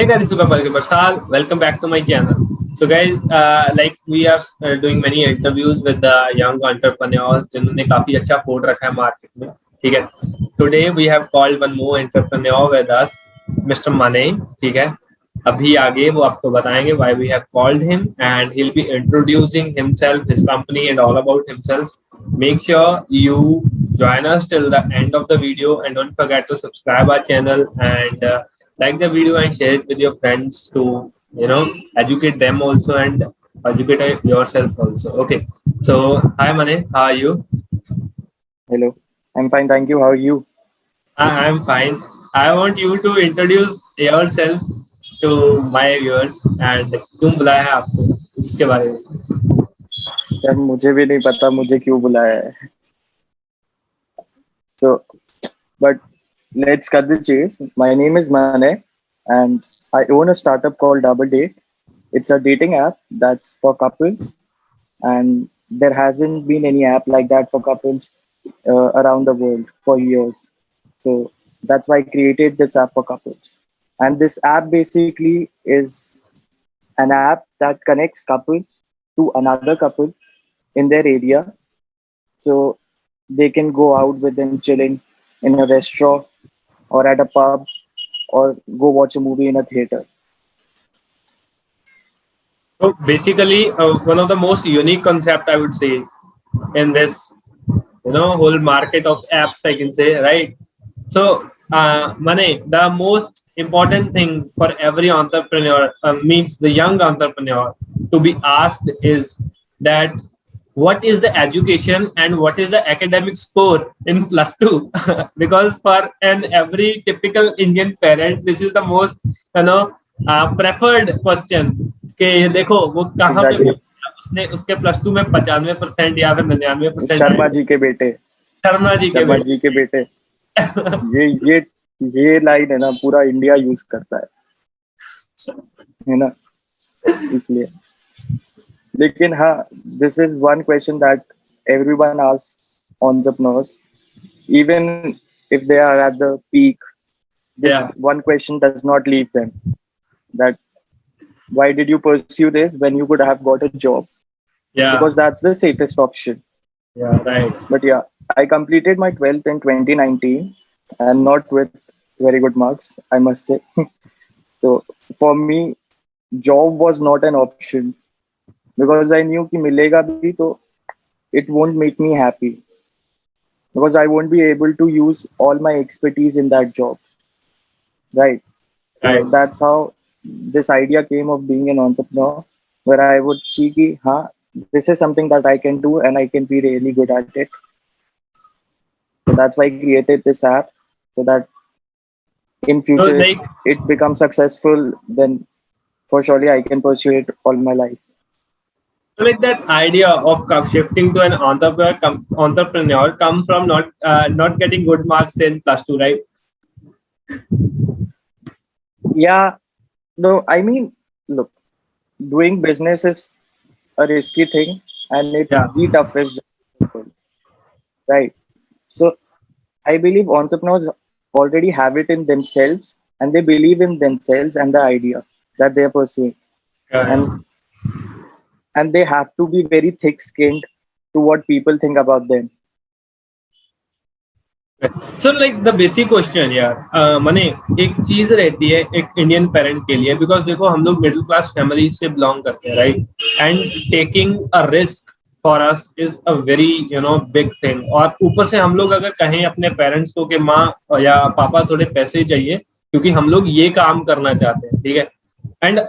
Hey guys, Super Barsal. Welcome back to my channel. So guys, like we are doing many interviews with the young entrepreneurs जिन्होंने काफी अच्छा फोड़ रखा है market में. ठीक है. Today we have called one more entrepreneur with us, Mr. Mane. ठीक है. अभी आगे वो आपको बताएंगे why we have called him and he'll be introducing himself, his company and all about himself. Make sure you join us till the end of the video and don't forget to subscribe our channel and like the video and share it with your friends to educate them also and educate yourself also. Okay, so hi Mane, how are you? Hello, I'm fine, thank you. How are you? I'm fine. I want you to introduce yourself to my viewers and क्यों बुलाया है आपको उसके बारे में. यार मुझे भी नहीं पता मुझे क्यों बुलाया है. So, but let's cut the chase. My name is Mane, and I own a startup called Double Date. It's a dating app that's for couples, and there hasn't been any app like that for couples around the world for years. So that's why I created this app for couples. And this app basically is an app that connects couples to another couple in their area, so they can go out with them chilling in a restaurant or at a pub or go watch a movie in a theater. So basically, one of the most unique concept I would say in this whole market of apps, I can say, right? So Mane, the most important thing for every entrepreneur means the young entrepreneur to be asked is that what is the education and what is the academic score in plus two. Because for an every typical Indian parent this is the most preferred question कि देखो वो कहाँ पे उसने उसके plus two में 95% या फिर 99% शर्मा जी के बेटे ये लाइन है ना, पूरा इंडिया यूज करता है ना, इसलिए. लेकिन हाँ, this is one question that everyone asks entrepreneurs, even if they are at the peak. This one question does not leave them. That why did you pursue this when you could have got a job? Yeah. Because that's the safest option. Yeah, right. But yeah, I completed my 12th in 2019 and not with very good marks, I must say. So for me, job was not an option because I knew कि मिलेगा भी तो it won't make me happy because I won't be able to use all my expertise in that job. Right. So that's how this idea came of being an entrepreneur, where I would see कि हाँ, this is something that I can do and I can be really good at it. So that's why I created this app, so that in future it becomes successful, then for surely I can pursue it all my life. So like that idea of shifting to an entrepreneur come from not getting good marks in plus two, right? Yeah, no, I mean, look, doing business is a risky thing and it's the toughest job, right? So I believe entrepreneurs already have it in themselves and they believe in themselves and the idea that they are pursuing. And they have to be very thick-skinned to what people think about them. So like the basic question यार मने एक चीज रहती है एक Indian parent के लिए, because देखो हम लोग मिडिल क्लास फैमिली से बिलोंग करते हैं, right? And taking a risk for us is a very big thing. और ऊपर से हम लोग अगर कहें अपने पेरेंट्स को कि माँ या पापा थोड़े पैसे चाहिए क्योंकि हम लोग ये काम करना चाहते हैं, ठीक है, एंड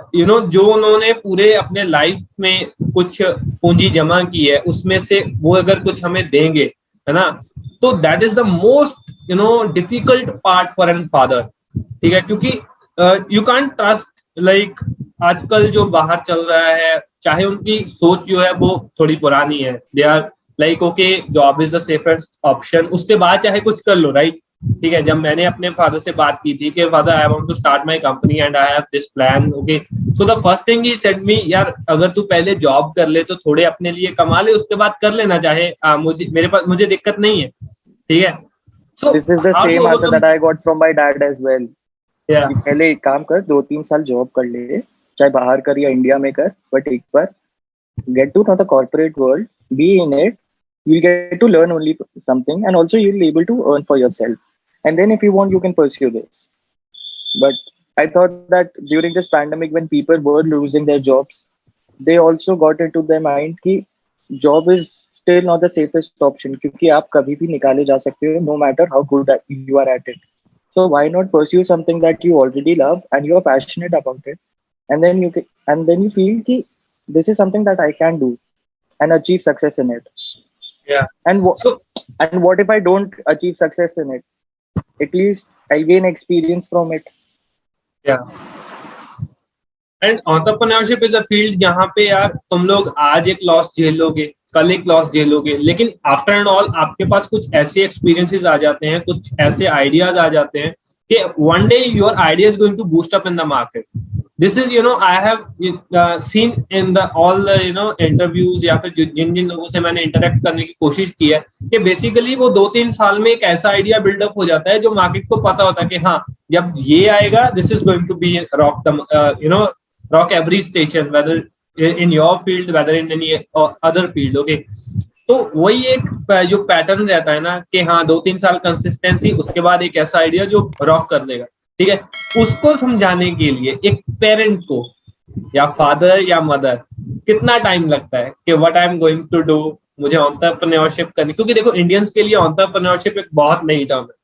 जो उन्होंने पूरे अपने लाइफ में कुछ पूंजी जमा की है उसमें से वो अगर कुछ हमें देंगे, है ना, तो that is the most difficult part for an father. ठीक है, क्योंकि यू कांट ट्रस्ट लाइक आजकल जो बाहर चल रहा है, चाहे उनकी सोच जो है वो थोड़ी पुरानी है, they are like okay job is the safest option, उसके बाद चाहे कुछ कर लो, राइट? ठीक है, जब मैंने अपने फादर से बात की थी कि father I want to start my company and I have this plan, okay, so the first thing he said me, यार अगर तू पहले जॉब कर ले तो थोड़े अपने लिए कमा ले, उसके बाद कर लेना, चाहे मुझे दिक्कत नहीं है, ठीक है. So this is the same answer that I got from my dad as well. Yeah. कि पहले एक काम कर, 2-3 साल जॉब कर ले, चाहे बाहर कर या इंडिया में कर, बट एक बार get to know the corporate world, be in it, you'll get to learn only something, and also you'll be able to earn for yourself. And then if you want, you can pursue this. But I thought that during this pandemic, when people were losing their jobs, they also got into their mind कि job is still not the safest option, क्योंकि आप कभी भी निकाले जा सकते हो, no matter how good you are at it. So why not pursue something that you already love and you are passionate about it, and then you feel कि this is something that I can do and achieve success in it. Yeah. And So and what if I don't achieve success in it? At least I'll gain experience from it. yeah. And entrepreneurship is a field जहाँ पे यार तुम लोग आज एक loss झेलोगे, कल एक loss झेलोगे, लेकिन आफ्टर एंड ऑल आपके पास कुछ ऐसे एक्सपीरियंसेस आ जाते हैं, कुछ ऐसे आइडियाज आ जाते हैं कि one day your idea is going to boost up in the market. This is I have seen in the all the interviews या फिर जिन जिन लोगों से मैंने इंटरेक्ट करने की कोशिश की है कि बेसिकली वो 2-3 साल में एक ऐसा आइडिया बिल्डअप हो जाता है जो मार्केट को पता होता है कि हाँ जब ये आएगा this is going to be rock the rock every station, whether in your field, whether in any other field. Okay, तो वही एक जो पैटर्न रहता है ना कि हाँ 2-3 साल कंसिस्टेंसी, उसके बाद एक ऐसा आइडिया जो रॉक कर देगा. ठीक है, उसको समझाने के लिए एक पेरेंट को या फादर या मदर कितना टाइम लगता है कि what I am going to do, मुझे एंटरप्रेन्योरशिप करनी. क्योंकि देखो इंडियंस के लिए एंटरप्रेन्योरशिप एक बहुत नई टर्म है,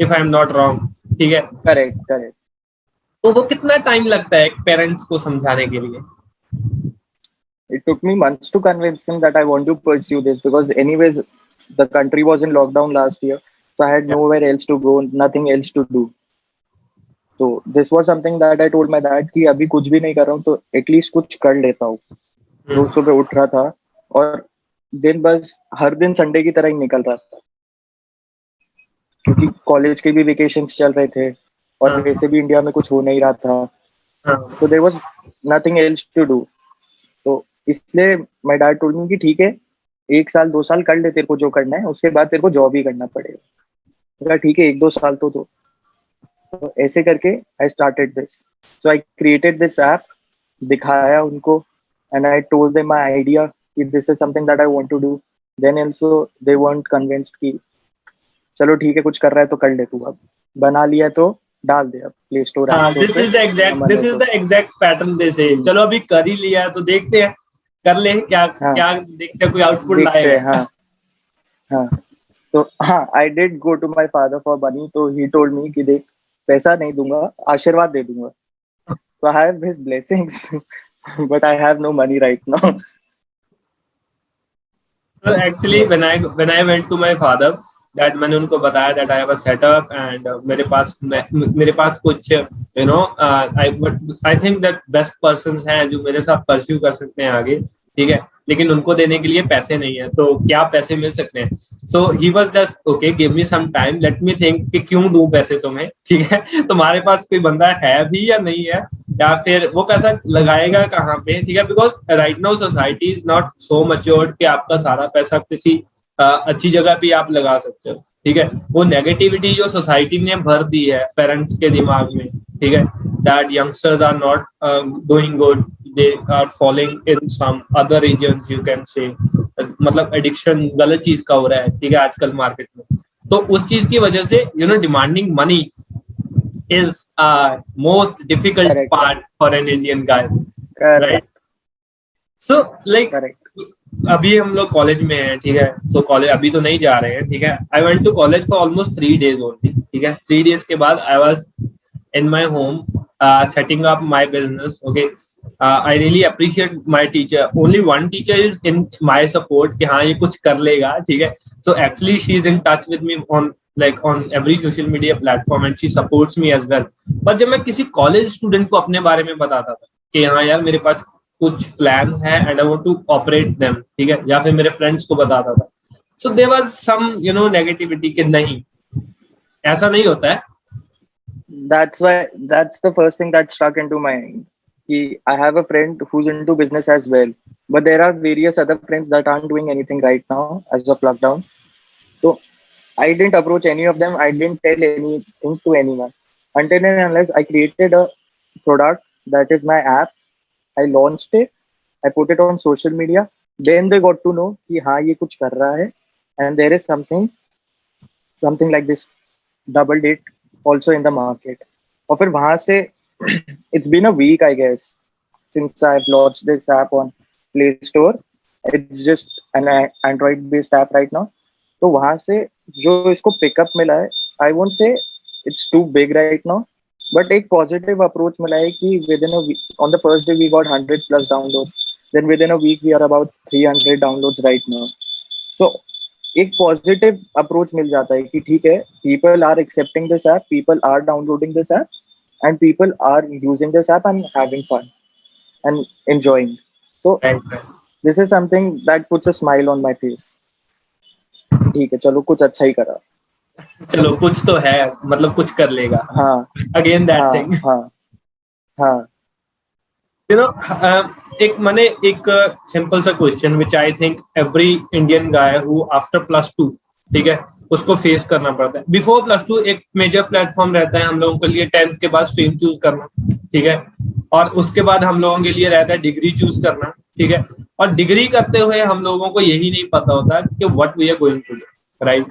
if I am not wrong. ठीक है, Correct. तो वो कितना टाइम लगता है पेरेंट्स को समझाने के लिए? It took me months to convince him that I want to pursue this, because anyways the country was in lockdown last year, so I had nowhere else to go, nothing else to do. So this was something that I told my dad कि अभी कुछ भी नहीं कर रहा हूँ तो at least कुछ कर लेता हूँ. रोज सुबह उठ रहा था और दिन बस हर दिन संडे की तरह ही निकल रहा था, क्योंकि कॉलेज के भी वेकेशंस चल रहे थे और वैसे भी इंडिया में कुछ हो नहीं रहा था. तो there was nothing else to do. तो इसलिए माय डैड टोल्ड मी कि ठीक है 1 साल 2 साल कर ले, तेरे को जो करना है, उसके बाद तेरे को जॉब ही करना पड़ेगा. मैंने कहा ठीक है 1-2 साल तो ऐसे करके I started this. So I created this app, दिखाया उनको, and I told them my idea कि this is something that I want to do. Then also they weren't convinced कि चलो ठीक है कुछ कर रहा है तो कर ले, तू अब बना लिया तो डाल दे अब play store. This is the exact pattern they say. चलो अभी कर ही लिया है तो देखते हैं, कर ले क्या क्या देखते हैं कोई आउटपुट लाएगा. हाँ तो हाँ I did go to my father for money. तो ही टोल्ड मी कि देख पैसा नहीं दूंगा, आशीर्वाद दे दूंगा. So I have his blessings, but I have no money right now. So actually when I went to my father, that मैंने उनको बताया that I have a setup and मेरे पास कुछ I think that best persons हैं जो मेरे साथ pursue कर सकते हैं आगे. ठीक है, लेकिन उनको देने के लिए पैसे नहीं है, तो क्या पैसे मिल सकते हैं. So he was just okay give me some time, let me think कि क्यों दूं पैसे तुम्हें. ठीक है, तुम्हारे पास कोई बंदा है भी या नहीं है, या फिर वो पैसा लगाएगा कहाँ पे. ठीक है, because right now society is not so matured कि आपका सारा पैसा किसी अच्छी जगह पे आप लगा सकते हो. ठीक है, वो नेगेटिविटी जो सोसाइटी ने भर दी है पेरेंट्स के दिमाग में, ठीक है, that youngsters are not doing good, they are falling in some other regions you can say. मतलब एडिक्शन गलत चीज का हो रहा है. ठीक है, आजकल मार्केट में, तो उस चीज की वजह से demanding money is most difficult Correct. part for an Indian guy. Correct. Right? So like अभी हम लोग कॉलेज में हैं. ठीक है, सो कॉलेज अभी तो नहीं जा रहे हैं. ठीक है, I went to college for almost 3 days only. ठीक है, 3 days के बाद I was in my home setting up my business. Okay, I really appreciate my teacher. Only one teacher is in my support कि हाँ ये कुछ कर लेगा. ठीक है, so actually she is in touch with me on every social media platform and she supports me as well. पर जब मैं किसी कॉलेज स्टूडेंट को अपने बारे में बताता था कि हाँ यार मेरे पास कुछ प्लान है and I want to operate them, ठीक है, या फिर मेरे फ्रेंड्स को बताता था, so there was some negativity कि नहीं, ऐसा नहीं होता है. That's the first thing that struck into my mind. I have a friend who's into business as well, but there are various other friends that aren't doing anything right now as of lockdown. So I didn't approach any of them. I didn't tell anything to anyone. until and unless I created a product that is my app, I launched it, I put it on social media, then they got to know कि हाँ ये कुछ कर रहा है, and there is something like this double date also in the market. और फिर वहां से it's been a week I guess since I've launched this app on Play Store. It's just an Android based app right now. तो वहां से जो इसको pickup मिला है, I won't say it's too big right now, but एक positive approach मिला है कि within a week, on the first day we got 100 plus downloads, then within a week we are about 300 downloads right now. So एक positive approach मिल जाता है कि ठीक है, people are accepting this app, people are downloading this app, and people are using this app and having fun and enjoying. तो Right. This is something that puts a smile on my face. ठीक है, चलो कुछ अच्छा ही करा. चलो कुछ तो है, मतलब कुछ कर लेगा. हाँ अगेन दैट हाँ थिंग. हाँ हाँ. यू नो, एक मैंने एक सिंपल सा question which I think every Indian guy who after +2, ठीक है, उसको फेस करना पड़ता है. बिफोर +2 एक मेजर प्लेटफॉर्म रहता है हम लोगों के लिए 10th के बाद स्ट्रीम चूज करना, ठीक है, और उसके बाद हम लोगों के लिए रहता है डिग्री चूज करना, ठीक है, और डिग्री करते हुए हम लोगों को यही नहीं पता होता कि what we are going to do, right.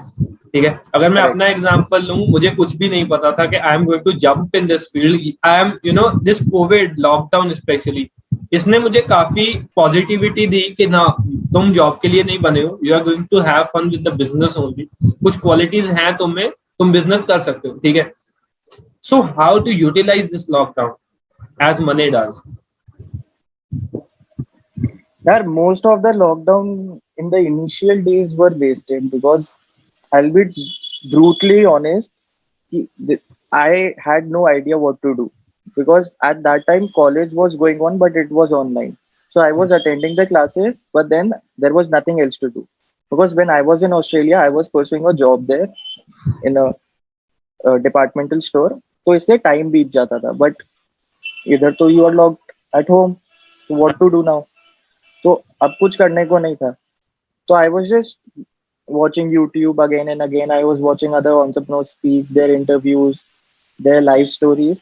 ठीक है, अगर मैं Correct. अपना एग्जांपल लूं, मुझे कुछ भी नहीं पता था कि I am going to jump in this field. I am, you know, this covid lockdown specially, इसने मुझे काफी पॉजिटिविटी दी कि ना, तुम जॉब के लिए नहीं बने हो, you are going to have fun with the business only. कुछ क्वालिटीज हैं तुम में, तुम बिजनेस कर सकते हो, ठीक है. So how to utilize this lockdown as money does? Yaar, most of the lockdown in the initial days were wasted because I'll be brutally honest, I had no idea what to do because at that time college was going on, but it was online. So I was attending the classes, but then there was nothing else to do. Because when I was in Australia, I was pursuing a job there in a departmental store. तो इसलिए time बीत जाता था. But इधर तो you are locked at home, तो what to do now. तो अब कुछ करने को नहीं था. तो I was just watching YouTube again and again. I was watching other entrepreneurs speak, their interviews, their life stories.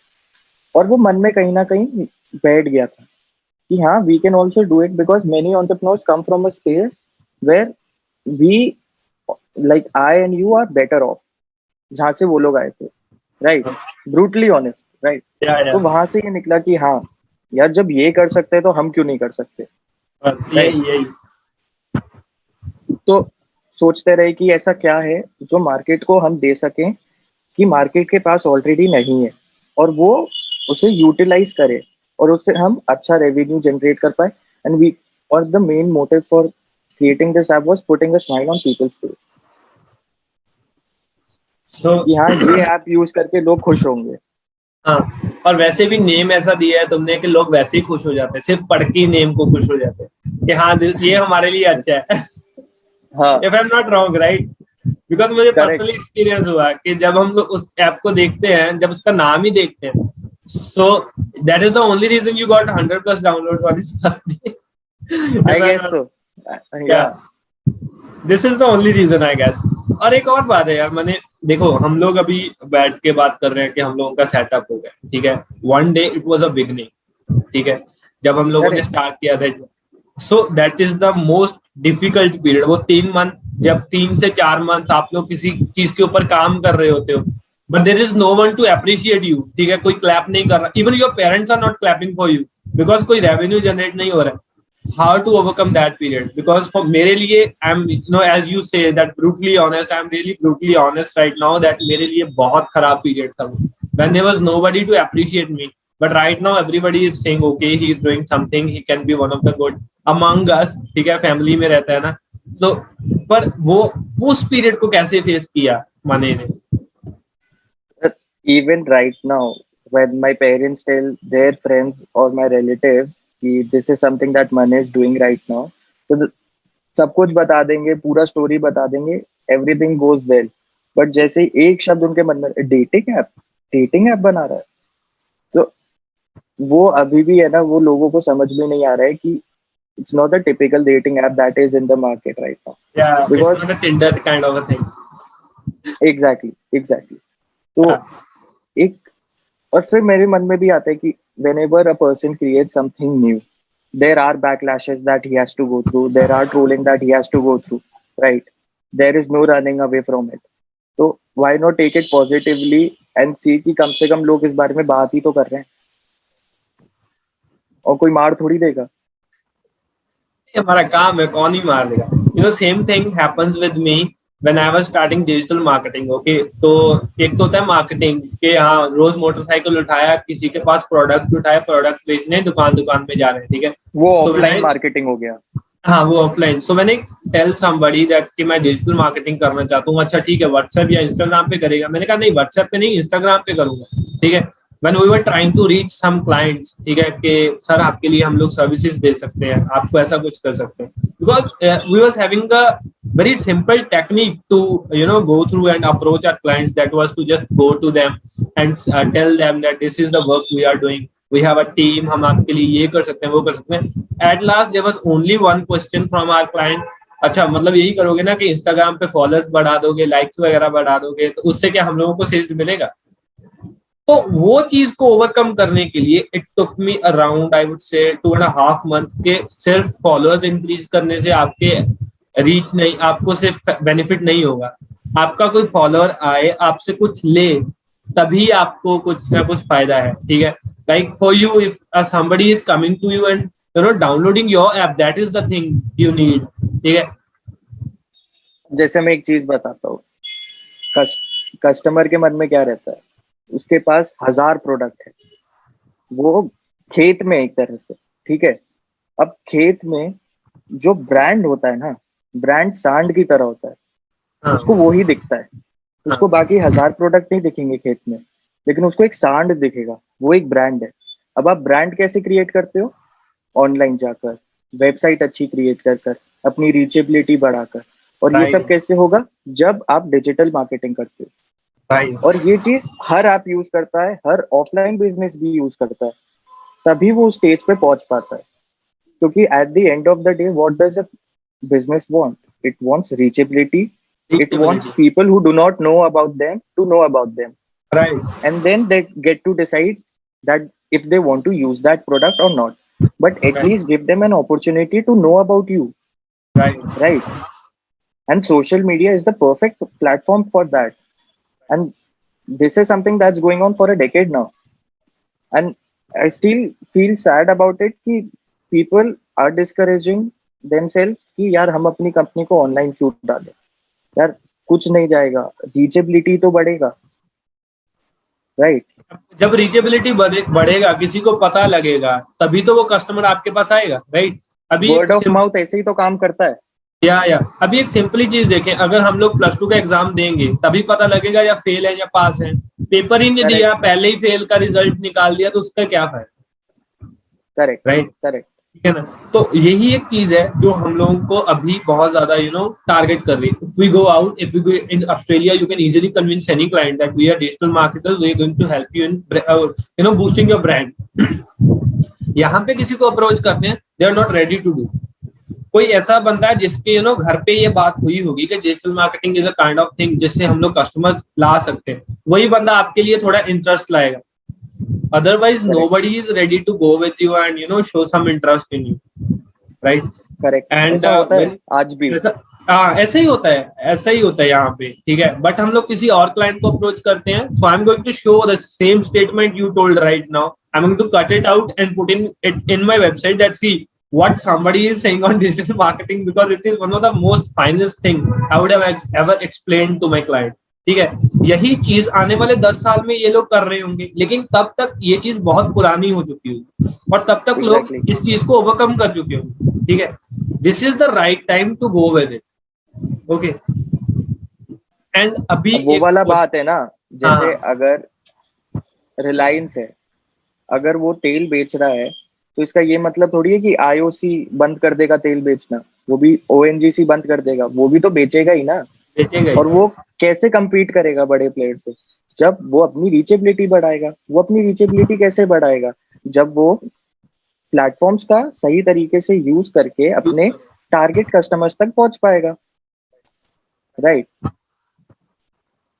और वो मन में कहीं ना कहीं बैठ गया था कि हाँ, we can also do it because many entrepreneurs come from a space where we, like I and you, are better off. जहाँ से वो लोग आए थे, right? Brutally honest, right? तो वहां से ये निकला कि हाँ यार, जब ये कर सकते हैं तो हम क्यों नहीं कर सकते. यही. तो सोचते रहे कि ऐसा क्या है जो मार्केट को हम दे सकें कि मार्केट के पास ऑलरेडी नहीं है, और वो उसे यूटिलाइज करे और उससे हम अच्छा रेवेन्यू जनरेट कर पाए. एंड वी, और the main motive for creating this app was putting a smile on people's face. So कि हाँ, ये ऐप यूज करके लोग खुश होंगे. हाँ, और वैसे भी नेम ऐसा दिया है तुमने कि लोग वैसे ही खुश हो जाते हैं, सिर्फ पढ़ के नेम को खुश हो जाते हैं कि हाँ ये हमारे लिए अच्छा है. हाँ, if I am not wrong, right? Because मुझे करेक्ट. पर्सनली एक्सपीरियंस हुआ कि जब हम लोग उस ऐप को देखते हैं, जब उसका नाम ही देखते हैं, so that is the only reason you got 100+ download on its first day. I guess so. Yeah, this is the only reason I guess. और एक और बात है यार, मैंने देखो, हम लोग अभी बैठ के बात कर रहे हैं कि हम लोगों का सेटअप हो गया, ठीक है. One day it was a beginning, ठीक है, जब हम लोगों ने स्टार्ट किया था. सो that is the most difficult period. वो 3 मंथ, जब 3 से 4 मंथ आप लोग किसी चीज के ऊपर काम कर रहे होते हो, but there is no one to appreciate you, ठीक है, कोई क्लैप नहीं कर रहा. Even your parents are not clapping for you because कोई रेवेन्यू जनरेट नहीं हो रहा है. How to overcome that period? Because for मेरे लिए, I'm, you know, as you say that brutally honest, I'm really brutally honest right now that मेरे लिए बहुत खराब period था वो, when there was nobody to appreciate me. But right now everybody is saying okay, he is doing something, he can be one of the good among us, ठीक है, family में रहता है ना. So पर वो उस period को कैसे face किया मने ने? even right now when my parents tell their friends or my relatives कि this is something that Mane is doing right now, तो सब कुछ बता देंगे, पूरा स्टोरी बता देंगे, एवरीथिंग गोज वेल. बट जैसे ही एक शब्द उनके मन में, डेटिंग ऐप बना रहा है, तो वो अभी भी है ना, वो लोगों को समझ में नहीं आ रहा है कि it's not a typical dating app that is in the market right now. Yeah, because it's not a Tinder kind of a thing. exactly. तो एक और फिर मेरे मन में भी आता है कि whenever a person creates something new, there are backlashes that he has to go through, there are trolling that he has to go through, right? There is no running away from it. तो why not take it positively and see कि कम से कम लोग इस बारे में बात ही तो कर रहे हैं, और कोई मार थोड़ी देगा. ये हमारा काम है, कौन ही मार देगा. Same thing happens with me when I was starting digital marketing. Okay, तो एक तो होता है मार्केटिंग के, हाँ रोज मोटरसाइकिल उठाया, किसी के पास प्रोडक्ट उठाया, प्रोडक्ट बेचने दुकान दुकान में जा रहे हैं, ठीक है, वो ऑफलाइन मार्केटिंग हो गया. हाँ वो ऑफलाइन. सो मैंने टेल समबडी दैट कि मैं डिजिटल मार्केटिंग करना चाहता हूँ. अच्छा ठीक है, व्हाट्सएप या इंस्टाग्राम पे करेगा. मैंने कहा नहीं, व्हाट्सएप पे नहीं, इंस्टाग्राम पे करूंगा, ठीक है. when we were trying to reach some clients, ठीक है, कि सर आपके लिए हम लोग सर्विसेज दे सकते हैं, आपको ऐसा कुछ कर सकते हैं, because we was having a very simple technique to go through and approach our clients. That was to just go to them and tell them that this is the work we are doing, we have a team, हम आपके लिए ये कर सकते हैं, वो कर सकते हैं. At last there was only one question from our client. अच्छा मतलब यही करोगे ना कि इंस्टाग्राम पे फॉलोअर्स बढ़ा दोगे, लाइक्स वगैरह बढ़ा दोगे, तो उससे क्या हम लोगों को सेल्स मिलेगा? तो वो चीज को ओवरकम करने के लिए it took me around I would say 2.5 month के सिर्फ फॉलोअर्स इंक्रीज करने से आपके रीच नहीं, आपको सिर्फ बेनिफिट नहीं होगा. आपका कोई फॉलोअर आए, आपसे कुछ ले, तभी आपको कुछ ना कुछ फायदा है, ठीक है. Like for you, if somebody is coming to you and downloading your app, that is the thing you need, ठीक है. जैसे मैं एक चीज बताता हूँ, कस्टमर के मन में क्या रहता है, उसके पास 1000 प्रोडक्ट है, वो खेत में एक तरह से, ठीक है. अब खेत में जो ब्रांड होता है ना, ब्रांड सांड की तरह होता है. हाँ. उसको वो ही दिखता है, उसको बाकी 1000 प्रोडक्ट नहीं दिखेंगे खेत में, लेकिन उसको एक सांड दिखेगा, वो एक ब्रांड है. अब आप ब्रांड कैसे क्रिएट करते हो? ऑनलाइन जाकर, वेबसाइट अच्छी क्रिएट कर अपनी रीचेबिलिटी बढ़ाकर. और ये सब कैसे होगा? जब आप डिजिटल मार्केटिंग करते हो. और ये चीज हर ऐप यूज करता है, हर ऑफलाइन बिजनेस भी यूज करता है, तभी वो स्टेज पे पहुंच पाता है. क्योंकि at the end of the day what does a business want? It wants reachability, it wants people who do not know about them to know about them, right. And then they get to decide that if they want to use that product or not, but at least give them an opportunity to know about you, right. And social media is the perfect platform for that, and this is something that's going on for a decade now, and I still feel sad about it कि people are discouraging themselves कि यार हम अपनी company को online क्यों डालें, यार कुछ नहीं जाएगा, रीचेबिलिटी तो बढ़ेगा, राइट. जब रीचेबिलिटी बढ़ेगा, किसी को पता लगेगा, तभी तो वो कस्टमर आपके पास आएगा, राइट. अभी वर्ड ऑफ माउथ ऐसे ही तो काम करता है. या अभी एक सिंपली चीज देखें, अगर हम लोग प्लस 2 का एग्जाम देंगे तभी पता लगेगा या फेल है या पास है. पेपर ही नहीं दिया, पहले ही फेल का रिजल्ट निकाल दिया, तो उसका क्या फायदा? करेक्ट, राइट, करेक्ट, ठीक है ना. तो यही एक चीज है जो हम लोगों को अभी बहुत ज्यादा टारगेट कर रही है. If we go out, if we go in Australia, you can easily convince any client that we are digital marketers, we are going to help you in boosting your brand. यहाँ पे किसी को approach करते हैं, they are not ready to do. कोई ऐसा बंदा है जिसके घर पे ये बात हुई होगी कि digital marketing is a kind of thing जिससे हम लोग कस्टमर्स ला सकते हैं, वही बंदा आपके लिए थोड़ा इंटरेस्ट लाएगा. Otherwise, nobody is ready to go with you and show some interest in you, right? Correct. And ऐसा होता है आज भी. ऐसा ही होता है, ऐसा ही होता है यहाँ पे, ठीक है. बट हम लोग किसी और क्लाइंट को अप्रोच करते हैं. So I'm going to show the same statement you told right now. I'm going to cut it out and put it in my website that see what somebody is saying on digital marketing, because it is one of the most finest thing I would have ever explained to my client. ठीक है, यही चीज आने वाले 10 साल में ये लोग कर रहे होंगे, लेकिन तब तक ये चीज बहुत पुरानी हो चुकी होगी और तब तक लोग इस चीज को ओवरकम कर चुके होंगे, ठीक है. This is the right time to go with it, okay. And अभी वो वाला बात है ना, जैसे अगर रिलायंस है, अगर वो तेल बेच रहा है, तो इसका ये मतलब थोड़ी है कि IOC बंद कर देगा तेल बेचना, वो भी ONGC बंद कर देगा, वो भी तो बेचेगा ही ना. और वो कैसे compete करेगा बड़े प्लेयर से? जब वो अपनी रीचेबिलिटी बढ़ाएगा. वो अपनी रीचेबिलिटी कैसे बढ़ाएगा? जब वो प्लेटफॉर्म्स का सही तरीके से यूज करके अपने टारगेट कस्टमर्स तक पहुंच पाएगा, राइट.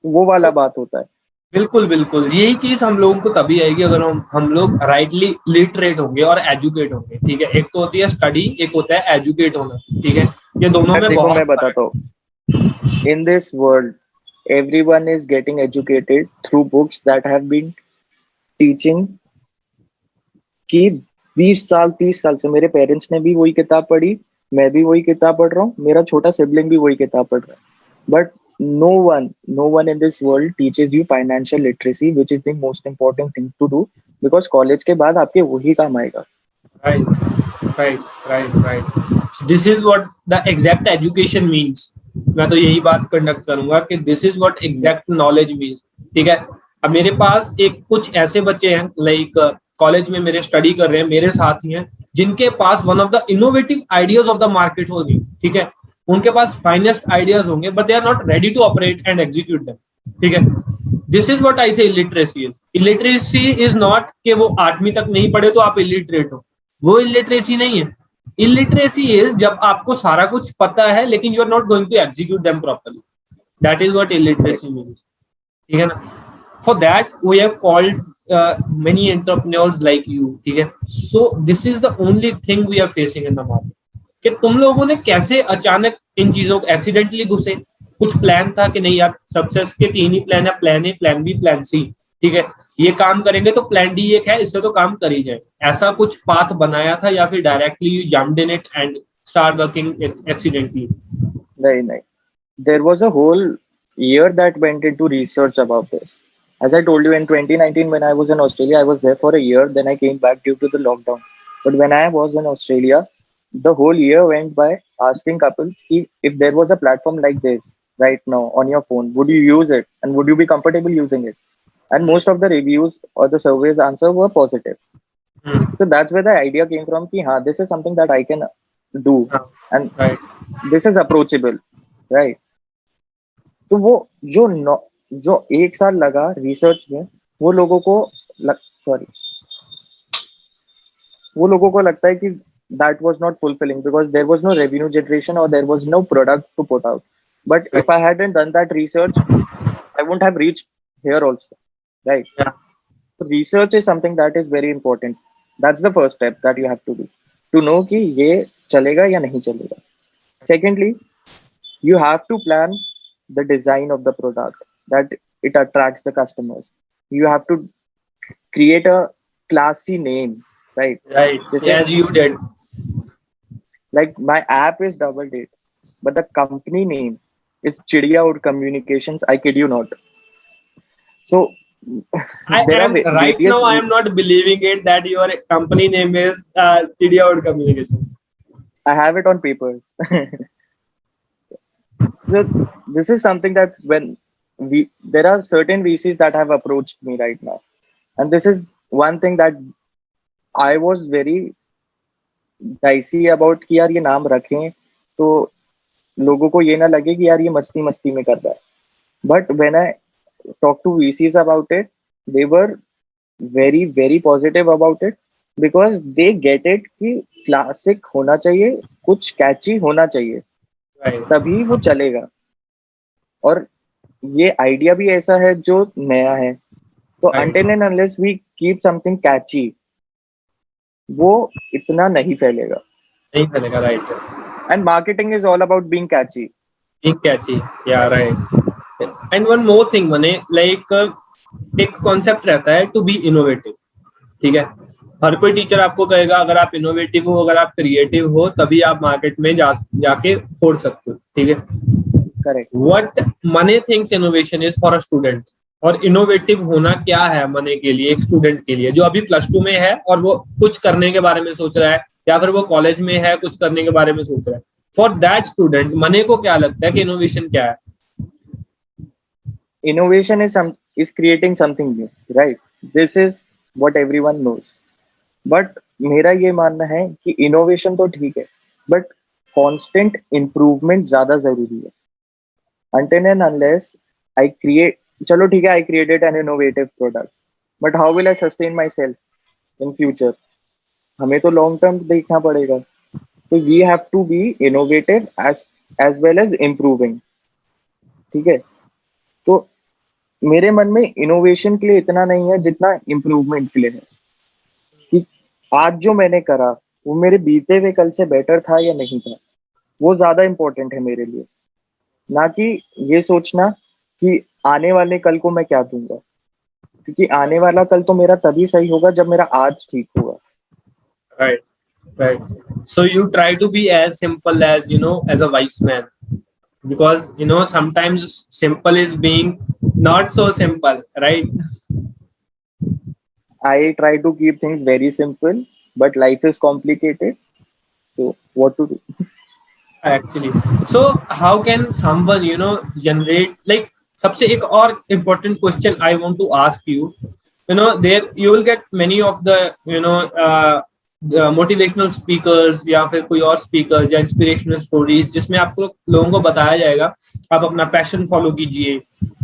वो वाला बात होता है. बिल्कुल बिल्कुल, यही चीज हम लोगों को तभी आएगी अगर हम लोग राइटली लिटरेट होंगे और एजुकेट होंगे। ठीक है, एक तो होती है स्टडी, एक होता है एजुकेट होना। ठीक है, ये दोनों यार में देखो, बहुत मैं फर्क बताता हूँ, in this world everyone is getting educated through books that have been teaching कि 20 साल 30 साल से मेरे पेरेंट्स ने भी वही किताब पढ़ी, मैं भी वही किताब पढ़ रहा हूँ, मेरा छोटा सिबलिंग भी वही किताब पढ़ रहा है। But no one in this world teaches you financial literacy which is the most important thing to do, because college के बाद आपके वही काम आएगा। है। Right right right, this is what the exact education means. मैं तो यही बात कंडक्ट करूंगा कि this is what exact knowledge means. ठीक है, अब मेरे पास एक कुछ ऐसे बच्चे हैं लाइक कॉलेज में मेरे स्टडी कर रहे हैं, मेरे साथ ही हैं, जिनके पास one of the innovative ideas of the market होगी। ठीक है, उनके पास फाइनेस्ट आइडियाज होंगे but they are not ready to operate and execute them. ठीक है, this is what I say illiteracy is. Illiteracy is not कि वो 8वीं तक नहीं पढ़े तो आप इलिटरेट हो, वो इलिटरेसी नहीं है। इलिटरेसी इज जब आपको सारा कुछ पता है लेकिन you are not going to execute them properly, that is what illiteracy means. ठीक है ना, for that we have called many entrepreneurs like you। ठीक है, so this is the only thing we are facing in the market कि तुम लोगों ने कैसे अचानक इन चीजों को एक्सीडेंटली घुसे। कुछ प्लान था कि नहीं यार, सक्सेस के 3 ही प्लान है, plan A, plan B, plan C. ठीक है, ये काम करेंगे तो प्लान डी एक है, इससे तो काम कर ही जाए, ऐसा कुछ पाथ बनाया था या फिर directly you jumped in it and start working accidentally? नहीं नहीं, there was a whole year that went into research about this. As I told you, in 2019, when I was in Australia, I was there for a year. Then I came back due to the lockdown. But when I was in Australia, the whole year went by asking couples if there was a platform like this right now on your phone, would you use it and would you be comfortable using it? And most of the reviews or the surveys answer were positive. So that's where the idea came from. Ki, हाँ, this is something that I can do, and right this is approachable, right? तो वो जो जो 1 साल लगा research में, वो लोगों को सॉरी वो लोगों को लगता है कि that was not fulfilling because there was no revenue generation or there was no product to put out. But if I hadn't done that research, I wouldn't have reached here also, right? So research is something that is very important. That's the first step that you have to do to know कि ये चलेगा या नहीं चलेगा. Secondly, you have to plan the design of the product that it attracts the customers. You have to create a classy name, right? Right, Jैसे, as you did. like my app is Double Date, but the company name is Chidiya Ud Communications. I kid you not. So I there are am right various. now. I am not believing it that your company name is Chidiya Ud Communications. I have it on papers. So this is something that when there are certain VCs that have approached me right now, and this is one thing that I was very dicey about कि यार ये नाम रखें तो लोगों को ये ना लगे कि यार ये मस्ती मस्ती में कर रहा है. But when I talked to VCs about it, they were very positive about it because they get it कि क्लासिक होना चाहिए, कुछ कैची होना चाहिए, Right. तभी वो चलेगा. और ये आइडिया भी ऐसा है जो नया है, तो Right. until and unless we keep something catchy, वो इतना नहीं फैलेगा. नहीं चलेगा, right. And marketing is all about being catchy. ठीक कैची, या right. And one more thing मने, लाइक एक कॉन्सेप्ट रहता है टू बी इनोवेटिव। ठीक है, हर कोई टीचर आपको कहेगा अगर आप इनोवेटिव हो, अगर आप क्रिएटिव हो, तभी आप मार्केट में जाके फोड़ सकते हो। ठीक है, Correct. What money thinks innovation is for a student. और इनोवेटिव होना क्या है मनी के लिए, एक स्टूडेंट के लिए जो अभी +2 में है और वो कुछ करने के बारे में सोच रहा है, या फिर वो कॉलेज में है कुछ करने के बारे में सोच रहा है। फॉर दैट स्टूडेंट मनी को क्या लगता है कि इनोवेशन क्या है? Innovation is creating something new, right? This is what everyone knows. But मेरा ये मानना है कि इनोवेशन तो ठीक है, बट कांस्टेंट इम्प्रूवमेंट ज्यादा जरूरी है. Until and unless I create, चलो ठीक है, I created an innovative product, but how will I sustain myself in future? हमें तो लॉन्ग टर्म देखना पड़ेगा. तो we have to be innovative as well as improving. ठीक है, तो मेरे मन में इनोवेशन के लिए इतना नहीं है जितना इम्प्रूवमेंट के लिए है, कि आज जो मैंने करा वो मेरे बीते हुए कल से बेटर था या नहीं था, वो ज्यादा इम्पोर्टेंट है मेरे लिए, ना कि ये सोचना कि आने वाले कल को मैं क्या दूंगा, क्योंकि आने वाला कल तो मेरा तभी सही होगा जब मेरा आज ठीक होगा। Right, right. So you try to be as simple as, as a wise man, because sometimes simple is being not so simple, right? I try to keep things very simple, but life is complicated. So what to do? Actually, so how can someone generate, like, सबसे एक और important question I want to ask you, there you will get many of the the motivational speakers या फिर कोई और speakers या inspirational stories जिसमें आपको लोगों को बताया जाएगा आप अपना passion follow कीजिए,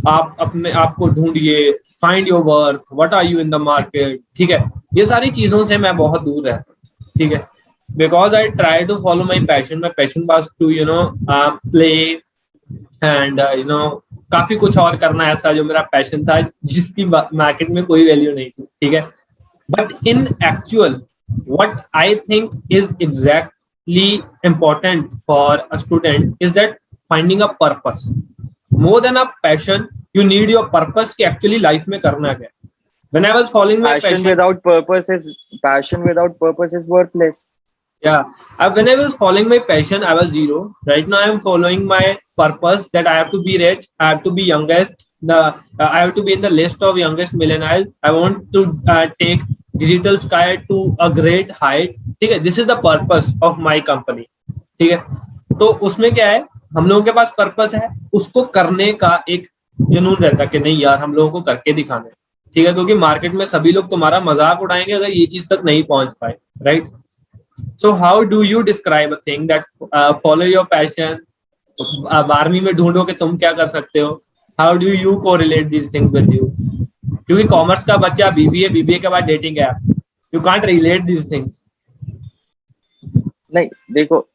आप अपने आप को ढूंढिए, find your worth, what are you in the market, ठीक है, ये सारी चीजों से मैं बहुत दूर रहता हूँ, ठीक है, because I try to follow my passion. My passion was to play and काफी कुछ और करना ऐसा जो मेरा पैशन था जिसकी मार्केट में कोई वैल्यू नहीं थी, ठीक है, but in actual what I think is exactly important for a student is that finding a purpose more than a passion. You need your purpose कि actually life में करना क्या है. When I was following my passion, Passion without purpose is worthless. yeah, when I was following my passion, I was zero. Right now, I am following my purpose that I have to be rich. I have to be youngest. I have to be in the list of youngest millionaires. I want to take digital sky to a great height. ठीक है, this is the purpose of my company. ठीक है, तो उसमें क्या है, हम लोगों के पास पर्पस है, उसको करने का एक जुनून रहता है कि नहीं यार हम लोगों को करके दिखाना है, ठीक है, क्योंकि मार्केट में सभी लोग तुम्हारा मजाक उड़ाएंगे अगर ये चीज तक नहीं पहुंच पाए, right. So how do you describe a thing that follow your passion? आप आर्मी में ढूंढो कि तुम क्या कर सकते हो. How do you correlate these things with you? क्योंकि कॉमर्स का बच्चा बीबीए के बाद dating app, you can't relate these things. नहीं देखो,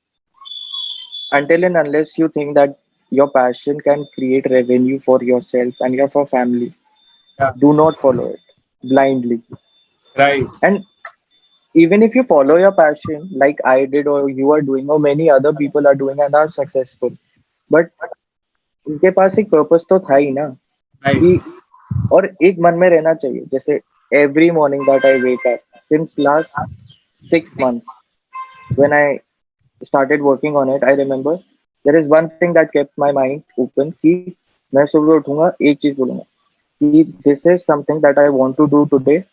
until and unless you think that your passion can create revenue for yourself and your for family, Yeah, do not follow it blindly. right, And even if you follow your passion like I did or you are doing or many other people are doing and are successful, but उनके पास एक purpose तो था ही ना, right, कि और एक मन में रहना चाहिए. जैसे every morning that I wake up since last 6 months when I started working on it, I remember there is one thing that kept my mind open कि मैं सुबह उठूंगा एक चीज बोलूंगा कि this is something that I want to do today.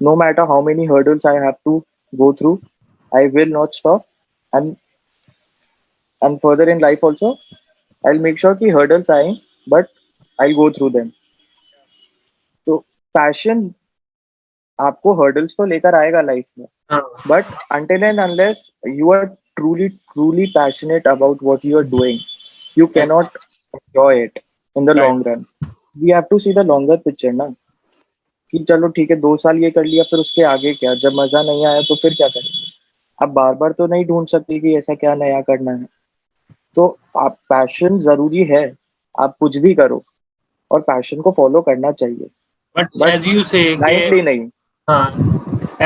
No matter how many hurdles I have to go through, I will not stop. And further in life also, I'll make sure कि hurdles आए, but I'll go through them. तो passion आपको hurdles तो लेकर आएगा life में, हाँ, but until and unless you are truly passionate about what you are doing, you right, cannot enjoy it in the right, long run. We have to see the longer picture ना, कि चलो ठीक है 2 साल ये कर लिया, फिर उसके आगे क्या, जब मजा नहीं आया तो फिर क्या करेंगे. अब बार बार तो नहीं ढूंढ सकते कि ऐसा क्या नया करना है. तो आप पैशन जरूरी है, आप कुछ भी करो और पैशन को फॉलो करना चाहिए, but but as you say blindly कि नहीं. हाँ,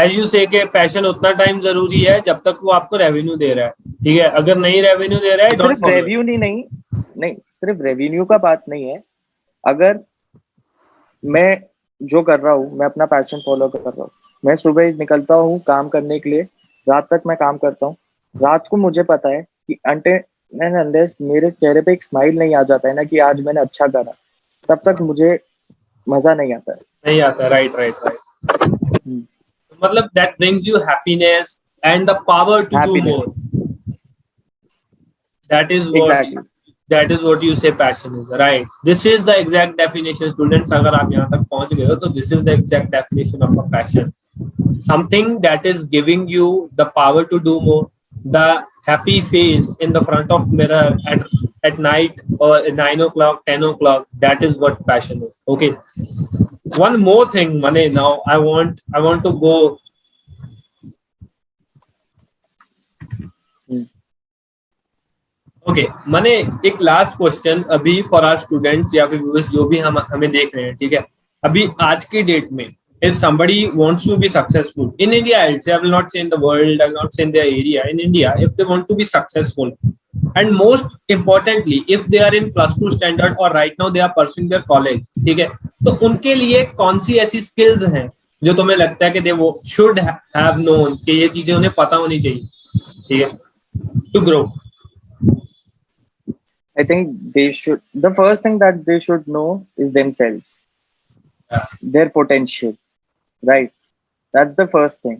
as you say कि पैशन उतना टाइम जरूरी है जब तक वो आपको रेवेन्यू दे रहा है, ठीक है, अगर नहीं रेवेन्यू दे रहा है डोंट सिर्फ फॉलो इट. रेवेन्यू नहीं, नहीं सिर्फ रेवेन्यू का बात नहीं है. अगर मैं जो कर रहा हूँ, मैं अपना पैशन फॉलो कर रहा हूँ, मैं सुबह निकलता हूँ काम करने के लिए, रात तक मैं काम करता हूँ. रात को मुझे पता है कि अनलेस मेरे चेहरे पे एक स्माइल नहीं आ जाता है ना कि आज मैंने अच्छा करा, तब तक मुझे मजा नहीं आता है. नहीं आता, राइट, राइट, राइट, मतलब that brings you happiness and the power to do happiness. more. That is what exactly. that is what you say passion is, right? This is the exact definition, students. अगर आप यहाँ तक पहुँच गए हो तो this is the exact definition of a passion. Something that is giving you the power to do more, the happy face in the front of mirror at night or at 9 o'clock, 10 o'clock. That is what passion is. Okay. One more thing, Mane. Now I want to go. Okay मैंने एक last question अभी for our students या फिर viewers जो भी हमें देख रहे हैं, ठीक है, अभी आज की डेट में if somebody wants to be successful in India, I will not say in the world, I will not say in their area, in India, if they want to be successful and most importantly if they are in plus 2 standard or right now they are pursuing their college, ठीक है, तो उनके लिए कौन सी ऐसी skills हैं जो तुम्हें लगता है कि they वो should have known कि ये चीजें उन्हें पता होनी चाहिए, ठीक है, to grow? I think the first thing that they should know is themselves, Yeah. their potential, right? That's the first thing.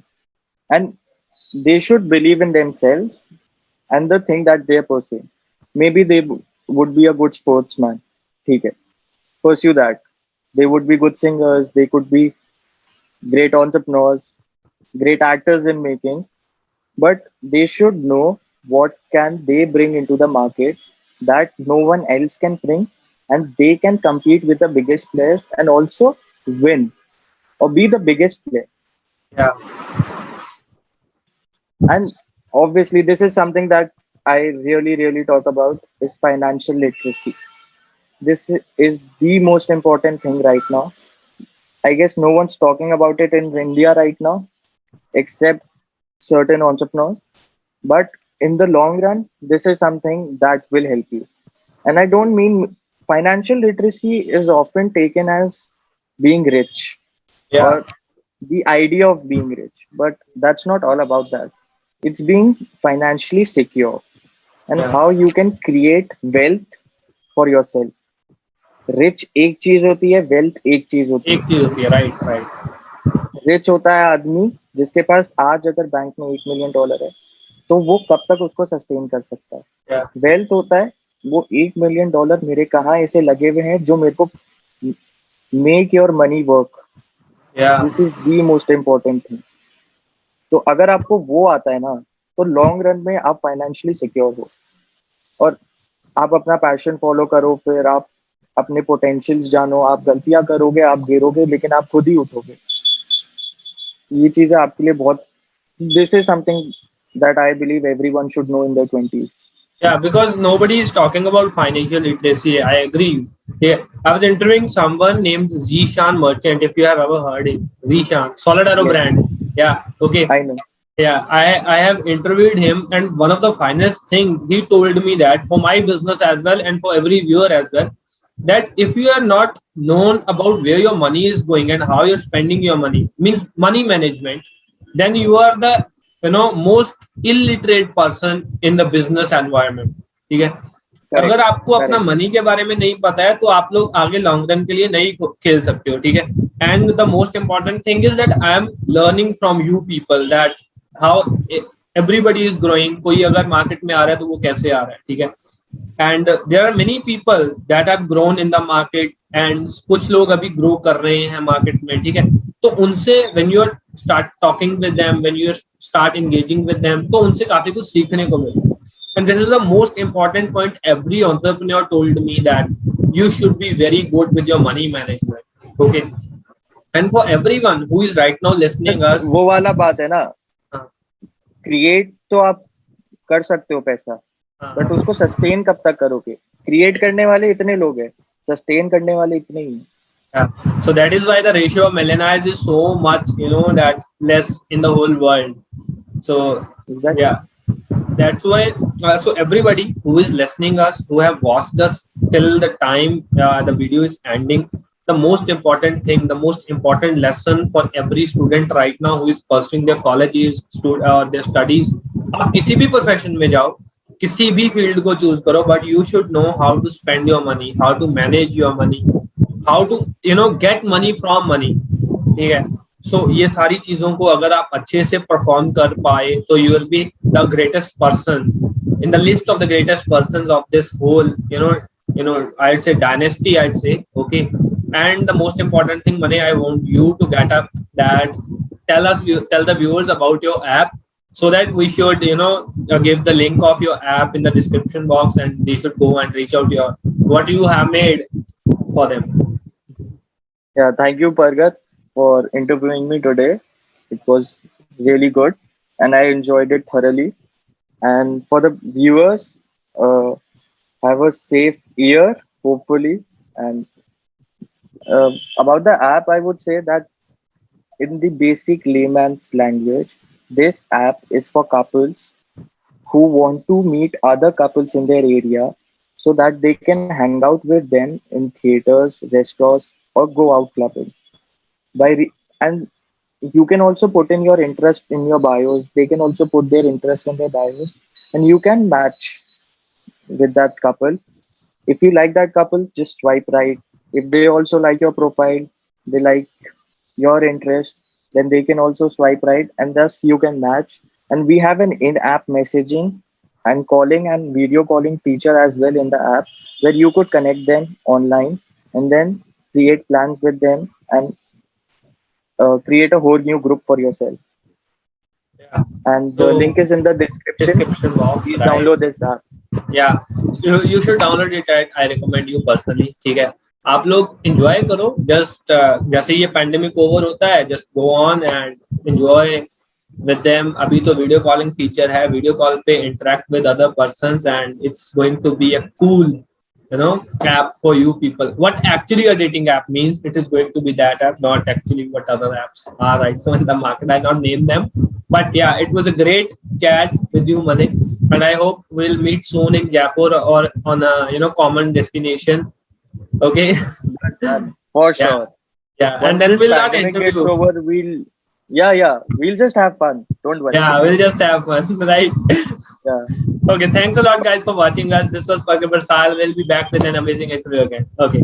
And they should believe in themselves and the thing that they're pursuing. Maybe they would be a good sportsman. Okay. Pursue that. They would be good singers. They could be great entrepreneurs, great actors in making. But they should know what can they bring into the market that no one else can bring, and they can compete with the biggest players and also win or be the biggest player. Yeah. And obviously this is something that I really talk about is financial literacy. This is the most important thing right now. I guess no one's talking about it in India right now except certain entrepreneurs, but in the long run this is something that will help you. And I don't mean financial literacy is often taken as being rich Yeah. or the idea of being rich, but that's not all about that. It's being financially secure and Yeah. how you can create wealth for yourself. Rich एक चीज होती है, wealth एक चीज होती एक चीज होती है, राइट राइट. है. रिच होता है आदमी जिसके पास आज अगर बैंक में $1 million है तो वो कब तक उसको सस्टेन कर सकता है. Yeah. वेल्थ होता है वो $1 million मेरे कहाँ ऐसे लगे हुए हैं जो मेरे को make your money work. Yeah. This is the most important thing. तो अगर आपको वो आता है ना तो लॉन्ग रन में आप फाइनेंशियली सिक्योर हो और आप अपना पैशन फॉलो करो. फिर आप अपने पोटेंशियल्स जानो. आप गलतियां करोगे, आप गिरोगे, लेकिन आप खुद ही उठोगे. ये चीजें आपके लिए बहुत. This is something that I believe everyone should know in their 20s. Yeah, because nobody is talking about financial literacy. I agree. Yeah, I was interviewing someone named Zishan Merchant. If you have ever heard him, Zishan Solid Arrow Yes, brand. Yeah. Okay. I know. Yeah, I have interviewed him, and one of the finest thing he told me that for my business as well, and for every viewer as well, that if you are not known about where your money is going and how you're spending your money, means money management, then you are the most illiterate person in the business environment. ठीक है. Correct. अगर आपको अपना Correct. Money के बारे में नहीं पता है तो आप लोग आगे लॉन्ग रन के लिए नहीं खेल सकते हो, ठीक है. And the most important thing is that I am learning from you people that how everybody is growing. कोई अगर मार्केट में आ रहा है तो वो कैसे आ रहा है, ठीक है. And there are many people that have grown in the market and कुछ लोग अभी ग्रो कर रहे हैं मार्केट में, ठीक है. तो उनसे when you are start talking with them, when you start engaging with them, तो उनसे काफी कुछ सीखने को मिलता है. And this is the most important point. Every entrepreneur told me that you should be very good with your money management. Okay. And for everyone who is right now listening us, वो वाला बात है ना. हाँ. Create तो आप कर सकते हो पैसा, बट उसको सस्टेन कब तक करोगे. क्रिएट करने वाले इतने लोग हैं, सस्टेन करने वाले इतने ही. Yeah. So that is why the ratio of millionaires is so much, that less in the whole world. So Exactly. yeah. That's why so everybody who is listening us, who have watched us till the time the video is ending, the most important thing, the most important lesson for every student right now who is pursuing their colleges their studies, आप किसी भी profession में जाओ, किसी भी field को choose करो, but you should know how to spend your money, how to manage your money, how to get money from money, ठीक है. सो ये सारी चीजों को अगर आप अच्छे से परफॉर्म कर पाए तो you will be the greatest person in the list of the greatest persons of this whole I'd say dynasty, I'd say. Okay. And the most important thing, Mane, I want you to get up that tell the viewers about your app so that we should give the link of your app in the description box and they should go and reach out your what you have made for them. Yeah, thank you, Pargat, for interviewing me today. It was really good and I enjoyed it thoroughly. And for the viewers, uh, have a safe year, hopefully. And about the app, I would say that in the basic layman's language, this app is for couples who want to meet other couples in their area so that they can hang out with them in theaters, restaurants, or go out clubbing. And you can also put in your interest in your bios. They can also put their interest in their bios, and you can match with that couple. If you like that couple, just swipe right. If they also like your profile, they like your interest, then they can also swipe right, and thus you can match. And we have an in-app messaging and calling and video calling feature as well in the app, where you could connect them online and then create plans with them and create a whole new group for yourself. Yeah. And the So link is in the description. description box, Please right? download this app. Yeah, you should download it. I recommend you personally. ठीक है, आप लोग enjoy करो. Just जैसे ये pandemic over होता है, just go on and enjoy with them. अभी तो video calling feature है, video call पे interact with other persons, and it's going to be a cool, app for you people. What actually a dating app means, it is going to be that app, not actually what other apps are right now in the market. I not name them, but yeah, it was a great chat with you, Manik, and I hope we'll meet soon in Jaipur or on a common destination. Okay. For Yeah, sure. yeah, and Once then this we'll not pandemic gets interview. over, we'll just have fun. Don't worry. Yeah, we'll just have fun, right? Yeah. Okay, thanks a lot, guys, for watching us. This was Pagir Barsal. We'll be back with an amazing interview again. Okay.